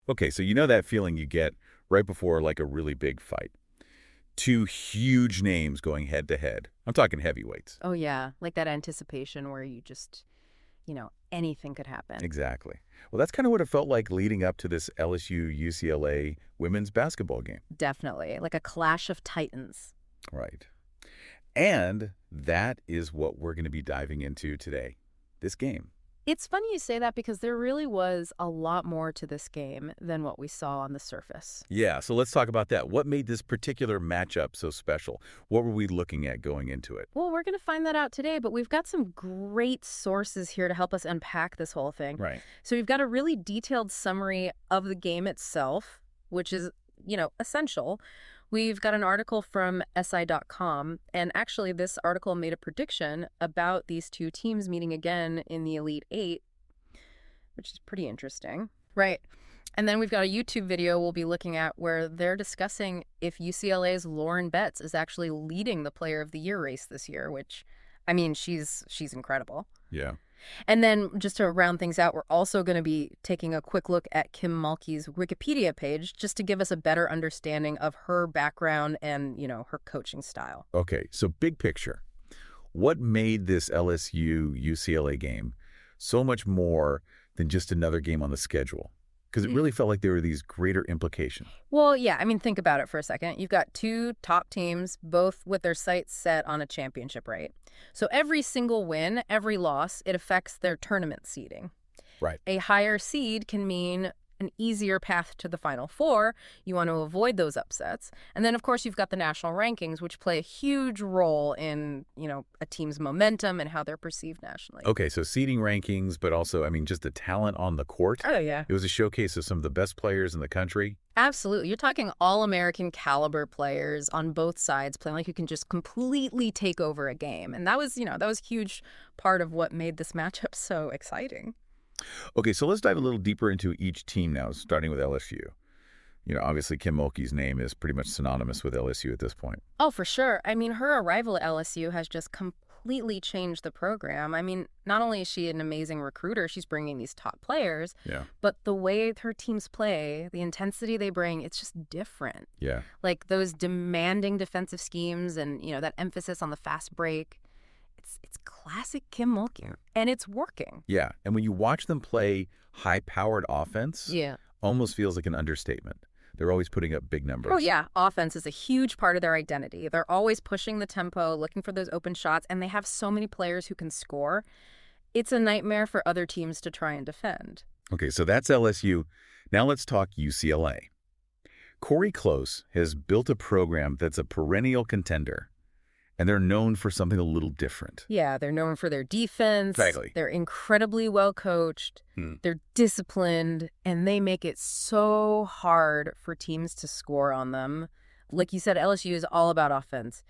Okay, so you know that feeling you get right before like a really big fight. Two huge names going head to head. I'm talking heavyweights. Oh, yeah. Like that anticipation where you just, anything could happen. Exactly. Well, that's kind of what it felt like leading up to this LSU UCLA women's basketball game. Definitely. Like a clash of titans. Right. And that is what we're going to be diving into today, this game. It's funny you say that because there really was a lot more to this game than what we saw on the surface. Yeah, so let's talk about that. What made this particular matchup so special? What were we looking at going into it? Well, we're going to find that out today, but we've got some great sources here to help us unpack this whole thing. Right. So we've got a really detailed summary of the game itself, which is, essential. We've got an article from SI.com, and actually this article made a prediction about these two teams meeting again in the Elite Eight, which is pretty interesting. Right. And then we've got a YouTube video we'll be looking at where they're discussing if UCLA's Lauren Betts is actually leading the Player of the Year race this year, which, she's incredible. Yeah. And then just to round things out, we're also going to be taking a quick look at Kim Mulkey's Wikipedia page just to give us a better understanding of her background and, her coaching style. Okay, so big picture. What made this LSU-UCLA game so much more than just another game on the schedule? Because it really felt like there were these greater implications. Well, yeah, think about it for a second. You've got two top teams, both with their sights set on a championship, right? So every single win, every loss, it affects their tournament seeding. Right. A higher seed can mean an easier path to the Final Four. You want to avoid those upsets. And then, of course, you've got the national rankings, which play a huge role in, a team's momentum and how they're perceived nationally. Okay, so seeding rankings, but also, just the talent on the court. Oh, yeah. It was a showcase of some of the best players in the country. Absolutely. You're talking all-American caliber players on both sides playing like you can just completely take over a game. And that was a huge part of what made this matchup so exciting. Okay, so let's dive a little deeper into each team now, starting with LSU. Obviously Kim Mulkey's name is pretty much synonymous with LSU at this point. Oh, for sure. Her arrival at LSU has just completely changed the program. Not only is she an amazing recruiter, she's bringing these top players, but the way her teams play, the intensity they bring, it's just different. Yeah. Like those demanding defensive schemes and, that emphasis on the fast break. It's classic Kim Mulkey, and it's working. Yeah, and when you watch them play high-powered offense, almost feels like an understatement. They're always putting up big numbers. Oh, yeah. Offense is a huge part of their identity. They're always pushing the tempo, looking for those open shots, and they have so many players who can score. It's a nightmare for other teams to try and defend. Okay, so that's LSU. Now let's talk UCLA. Corey Close has built a program that's a perennial contender. And they're known for something a little different. Yeah, they're known for their defense. Exactly. They're incredibly well coached. They're disciplined, and they make it so hard for teams to score on them. Like you said, LSU is all about offense.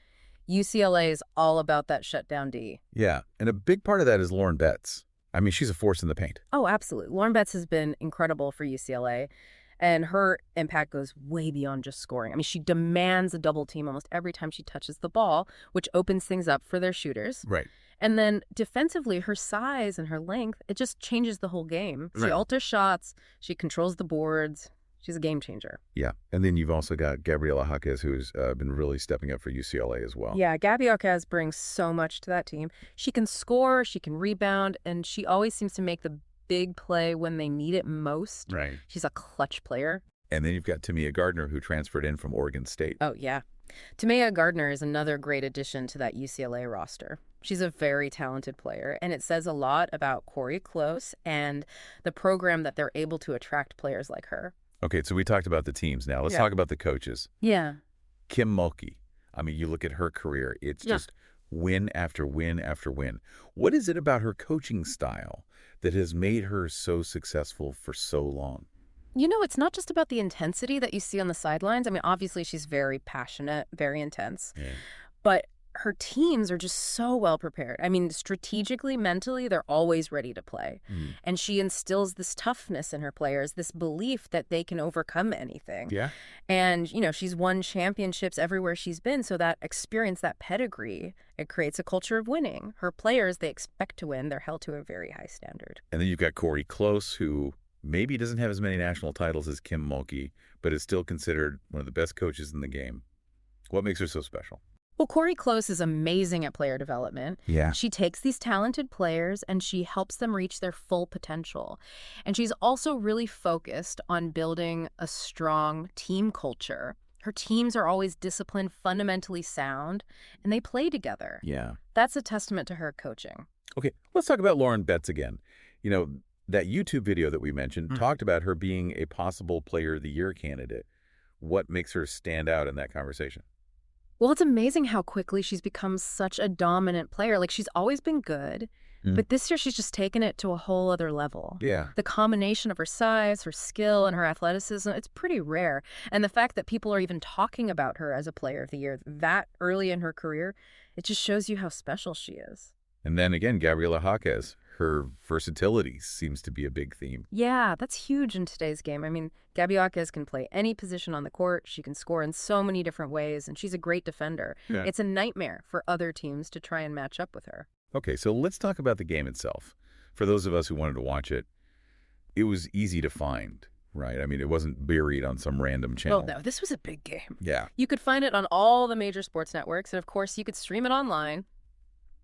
UCLA is all about that shutdown D. Yeah, and a big part of that is Lauren Betts. She's a force in the paint. Oh, absolutely. Lauren Betts has been incredible for UCLA. And her impact goes way beyond just scoring. She demands a double team almost every time she touches the ball, which opens things up for their shooters. Right. And then defensively, her size and her length, it just changes the whole game. She alters shots. She controls the boards. She's a game changer. Yeah. And then you've also got Gabriela Jaquez, who's been really stepping up for UCLA as well. Yeah, Gabby Jaquez brings so much to that team. She can score, she can rebound, and she always seems to make the big play when they need it most. Right. She's a clutch player. And then you've got Tamia Gardner, who transferred in from Oregon State. Oh, yeah. Tamia Gardner is another great addition to that UCLA roster. She's a very talented player, and it says a lot about Corey Close and the program that they're able to attract players like her. Okay, so we talked about the teams now. Let's talk about the coaches. Yeah. Kim Mulkey. You look at her career. It's just win after win after win. What is it about her coaching style that has made her so successful for so long? It's not just about the intensity that you see on the sidelines. Obviously, she's very passionate, very intense. Yeah. But her teams are just so well prepared. Strategically, mentally, they're always ready to play. And she instills this toughness in her players, this belief that they can overcome anything. Yeah. And, she's won championships everywhere she's been. So that experience, that pedigree, it creates a culture of winning. Her players, they expect to win. They're held to a very high standard. And then you've got Corey Close, who Maybe he doesn't have as many national titles as Kim Mulkey, but is still considered one of the best coaches in the game. What makes her so special? Well, Corey Close is amazing at player development. Yeah. She takes these talented players and she helps them reach their full potential. And she's also really focused on building a strong team culture. Her teams are always disciplined, fundamentally sound, and they play together. Yeah. That's a testament to her coaching. Okay, let's talk about Lauren Betts again. You know, that YouTube video that we mentioned talked about her being a possible Player of the Year candidate. What makes her stand out in that conversation? Well, it's amazing how quickly she's become such a dominant player. Like, she's always been good, but this year she's just taken it to a whole other level. Yeah. The combination of her size, her skill, and her athleticism, it's pretty rare. And the fact that people are even talking about her as a Player of the Year that early in her career, it just shows you how special she is. And then again, Gabriela Jaquez. Her versatility seems to be a big theme. Yeah, that's huge in today's game. I mean, Gabby Jaquez can play any position on the court. She can score in so many different ways, and she's a great defender. Yeah. It's a nightmare for other teams to try and match up with her. Okay, so let's talk about the game itself. For those of us who wanted to watch it, it was easy to find, right? I mean, it wasn't buried on some random channel. Well, no, this was a big game. Yeah. You could find it on all the major sports networks, and of course, you could stream it online,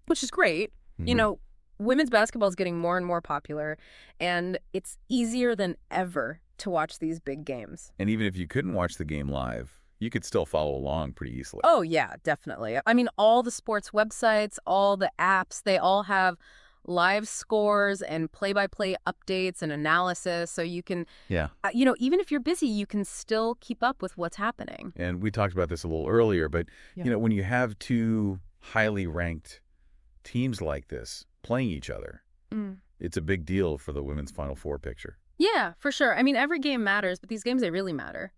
which is great. You know, women's basketball is getting more and more popular, and it's easier than ever to watch these big games. And even if you couldn't watch the game live, you could still follow along pretty easily. Oh, yeah, definitely. I mean, all the sports websites, all the apps, they all have live scores and play-by-play updates and analysis. So you can, you know, even if you're busy, you can still keep up with what's happening. And we talked about this a little earlier, but, you know, when you have two highly ranked teams like this playing each other, it's a big deal for the women's Final Four picture. Yeah, for sure. I mean, every game matters, but these games, they really matter.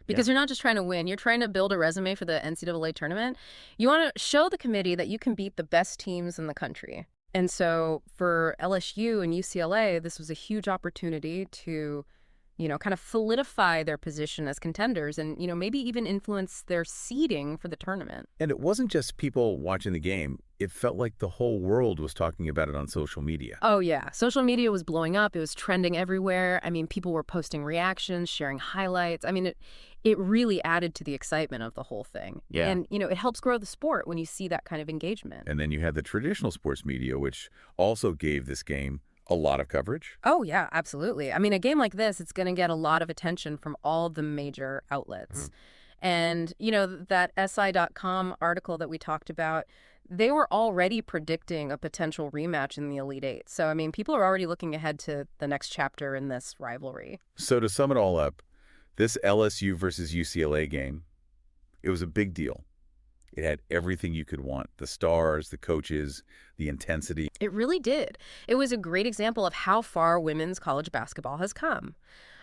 Because you're not just trying to win. You're trying to build a resume for the NCAA tournament. You want to show the committee that you can beat the best teams in the country. And so for LSU and UCLA, this was a huge opportunity to, you know, kind of solidify their position as contenders and, you know, maybe even influence their seeding for the tournament. And it wasn't just people watching the game. It felt like the whole world was talking about it on social media. Oh, yeah. Social media was blowing up. It was trending everywhere. I mean, people were posting reactions, sharing highlights. I mean, it really added to the excitement of the whole thing. Yeah. And, you know, it helps grow the sport when you see that kind of engagement. And then you had the traditional sports media, which also gave this game a lot of coverage. Oh, yeah, absolutely. I mean, a game like this, it's going to get a lot of attention from all the major outlets. And, you know, that SI.com article that we talked about, they were already predicting a potential rematch in the Elite Eight. So, I mean, people are already looking ahead to the next chapter in this rivalry. So to sum it all up, this LSU versus UCLA game, it was a big deal. It had everything you could want. The stars, the coaches, the intensity. It really did. It was a great example of how far women's college basketball has come.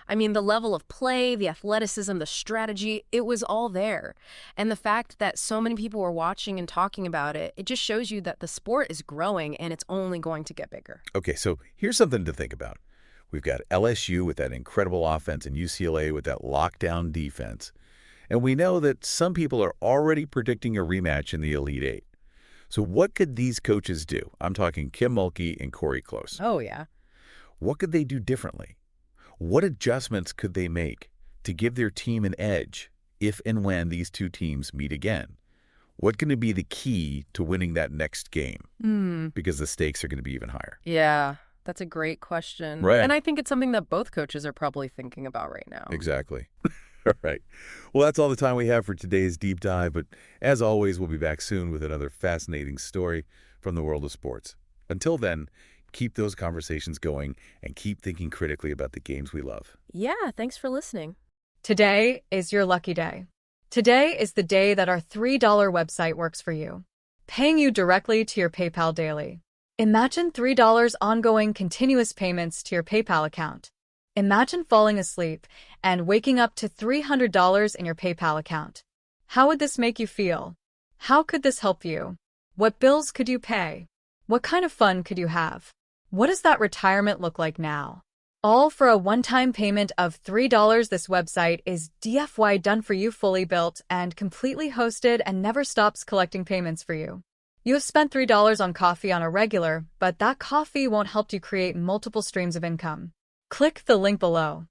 I mean, the level of play, the athleticism, the strategy, it was all there. And the fact that so many people were watching and talking about it, it just shows you that the sport is growing and it's only going to get bigger. Okay, so here's something to think about. We've got LSU with that incredible offense and UCLA with that lockdown defense. And we know that some people are already predicting a rematch in the Elite Eight. So what could these coaches do? I'm talking Kim Mulkey and Corey Close. Oh, yeah. What could they do differently? What adjustments could they make to give their team an edge if and when these two teams meet again? What can be the key to winning that next game? Because the stakes are going to be even higher. Yeah, that's a great question. Right. And I think it's something that both coaches are probably thinking about right now. Exactly. All right. Well, that's all the time we have for today's deep dive. But as always, we'll be back soon with another fascinating story from the world of sports. Until then, keep those conversations going and keep thinking critically about the games we love. Yeah, thanks for listening. Today is your lucky day. Today is the day that our $3 website works for you, paying you directly to your PayPal daily. Imagine $3 ongoing continuous payments to your PayPal account. Imagine falling asleep and waking up to $300 in your PayPal account. How would this make you feel? How could this help you? What bills could you pay? What kind of fun could you have? What does that retirement look like now? All for a one-time payment of $3. This website is DFY done for you, fully built and completely hosted, and never stops collecting payments for you. You have spent $3 on coffee on a regular, but that coffee won't help you create multiple streams of income. Click the link below.